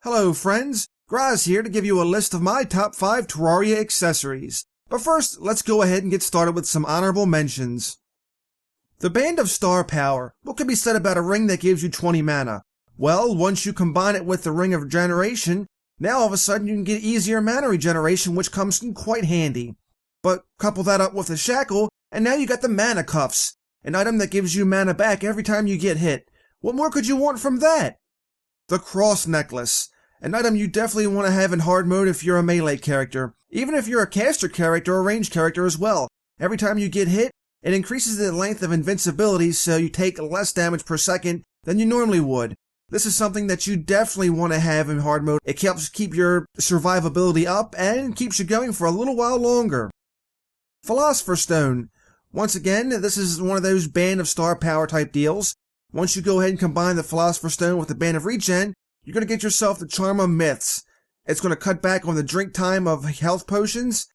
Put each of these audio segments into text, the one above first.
Hello friends, Graz here to give you a list of my top 5 Terraria accessories. But first, let's go ahead and get started with some honorable mentions. The Band of Star Power. What can be said about a ring that gives you 20 mana? Well, once you combine it with the Ring of Regeneration, now all of a sudden you can get easier mana regeneration, which comes in quite handy. But couple that up with the Shackle, and now you got the Mana Cuffs, an item that gives you mana back every time you get hit. What more could you want from that? The Cross Necklace, an item you definitely want to have in hard mode if you're a melee character. Even if you're a caster character or ranged character as well. Every time you get hit, it increases the length of invincibility so you take less damage per second than you normally would. This is something that you definitely want to have in hard mode. It helps keep your survivability up and keeps you going for a little while longer. Philosopher Stone. Once again, this is one of those Band of Star Power type deals. Once you go ahead and combine the Philosopher Stone with the Band of Regen, you're going to get yourself the Charm of Myths. It's going to cut back on the drink time of health potions,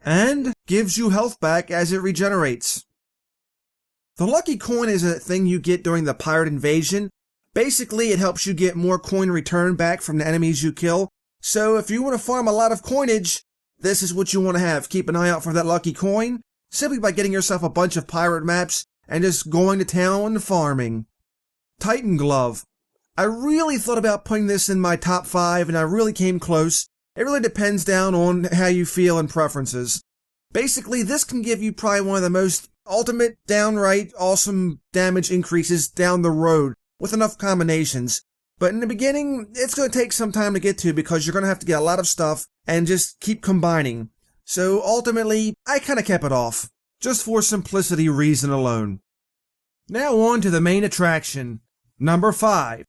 and gives you health back as it regenerates. The Lucky Coin is a thing you get during the Pirate Invasion. Basically, it helps you get more coin return back from the enemies you kill. So if you want to farm a lot of coinage, this is what you want to have. Keep an eye out for that Lucky Coin, simply by getting yourself a bunch of pirate maps and just going to town and farming. Titan Glove. I really thought about putting this in my top 5 and I really came close. It really depends down on how you feel and preferences. Basically, this can give you probably one of the most ultimate, downright awesome damage increases down the road with enough combinations. But in the beginning, it's going to take some time to get to because you're going to have to get a lot of stuff and just keep combining. So ultimately, I kind of kept it off, just for simplicity reason alone. Now on to the main attraction. Number 5.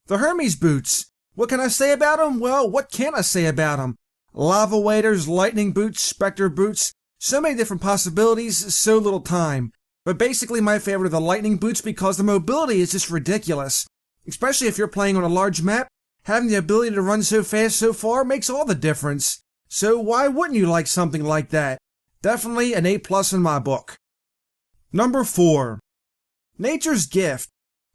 The Hermes Boots. What can I say about them? Well, what can I say about them? Lava Waders, Lightning Boots, Spectre Boots, so many different possibilities, so little time. But basically my favorite are the Lightning Boots because the mobility is just ridiculous. Especially if you're playing on a large map, having the ability to run so fast so far makes all the difference. So why wouldn't you like something like that? Definitely an A+ in my book. Number 4. Nature's Gift.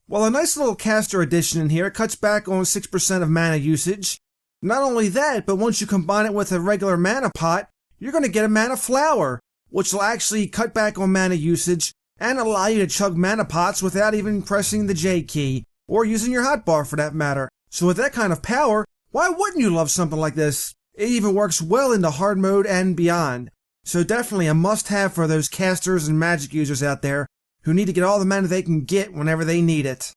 Well, a nice little caster addition in here. It cuts back on 6% of mana usage. Not only that, but once you combine it with a regular mana pot, you're going to get a mana flower, which will actually cut back on mana usage and allow you to chug mana pots without even pressing the J key, or using your hotbar for that matter. So with that kind of power, why wouldn't you love something like this? It even works well into hard mode and beyond. So definitely a must-have for those casters and magic users out there who need to get all the mana they can get whenever they need it.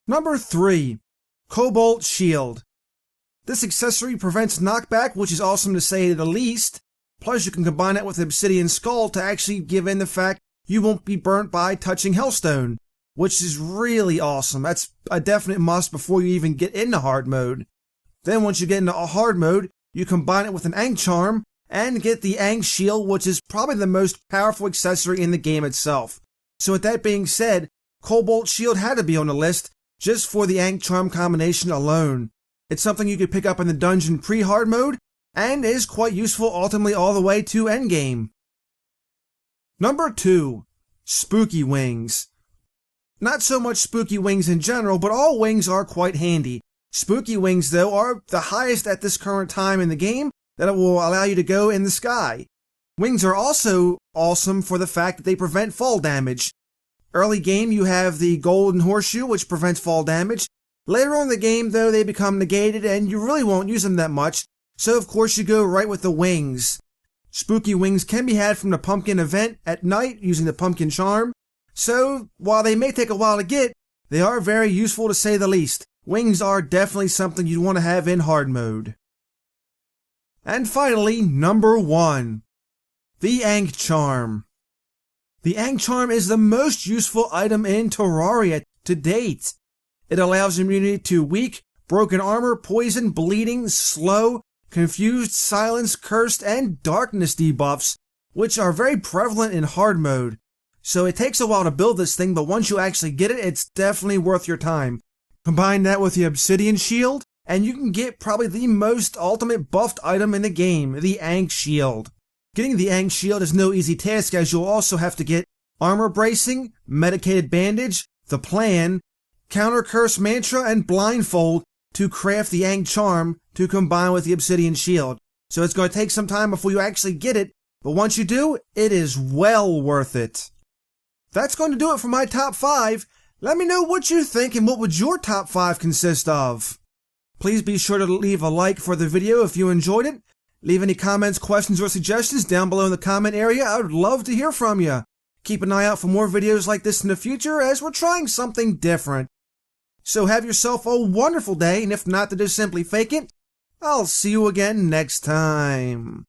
Number 3. Cobalt Shield. This accessory prevents knockback, which is awesome to say the least. Plus you can combine it with Obsidian Skull to actually give in the fact you won't be burnt by touching Hellstone, which is really awesome. That's a definite must before you even get into hard mode. Then once you get into hard mode, you combine it with an Angst Charm and get the Angst Shield, which is probably the most powerful accessory in the game itself. So with that being said, Cobalt Shield had to be on the list just for the Angst Charm combination alone. It's something you could pick up in the dungeon pre-hard mode, and is quite useful ultimately all the way to endgame. Number 2. Spooky Wings. Not so much spooky wings in general, but all wings are quite handy. Spooky wings, though, are the highest at this current time in the game that it will allow you to go in the sky. Wings are also awesome for the fact that they prevent fall damage. Early game, you have the Golden Horseshoe, which prevents fall damage. Later on in the game, though, they become negated and you really won't use them that much, so of course you go right with the wings. Spooky wings can be had from the pumpkin event at night using the pumpkin charm, so while they may take a while to get, they are very useful to say the least. Wings are definitely something you'd want to have in hard mode. And finally, number 1. The Angst Charm. The Angst Charm is the most useful item in Terraria to date. It allows immunity to weak, broken armor, poison, bleeding, slow, confused, silence, cursed, and darkness debuffs, which are very prevalent in hard mode. So it takes a while to build this thing, but once you actually get it, it's definitely worth your time. Combine that with the Obsidian Shield, and you can get probably the most ultimate buffed item in the game, the Angst Shield. Getting the Angst Shield is no easy task, as you'll also have to get Armor Bracing, Medicated Bandage, the Plan, Counter Curse Mantra, and Blindfold to craft the Angst Charm to combine with the Obsidian Shield. So it's going to take some time before you actually get it, but once you do, it is well worth it. That's going to do it for my top 5. Let me know what you think and what would your top 5 consist of. Please be sure to leave a like for the video if you enjoyed it. Leave any comments, questions, or suggestions down below in the comment area. I would love to hear from you. Keep an eye out for more videos like this in the future as we're trying something different. So have yourself a wonderful day, and if not, to just simply fake it. I'll see you again next time.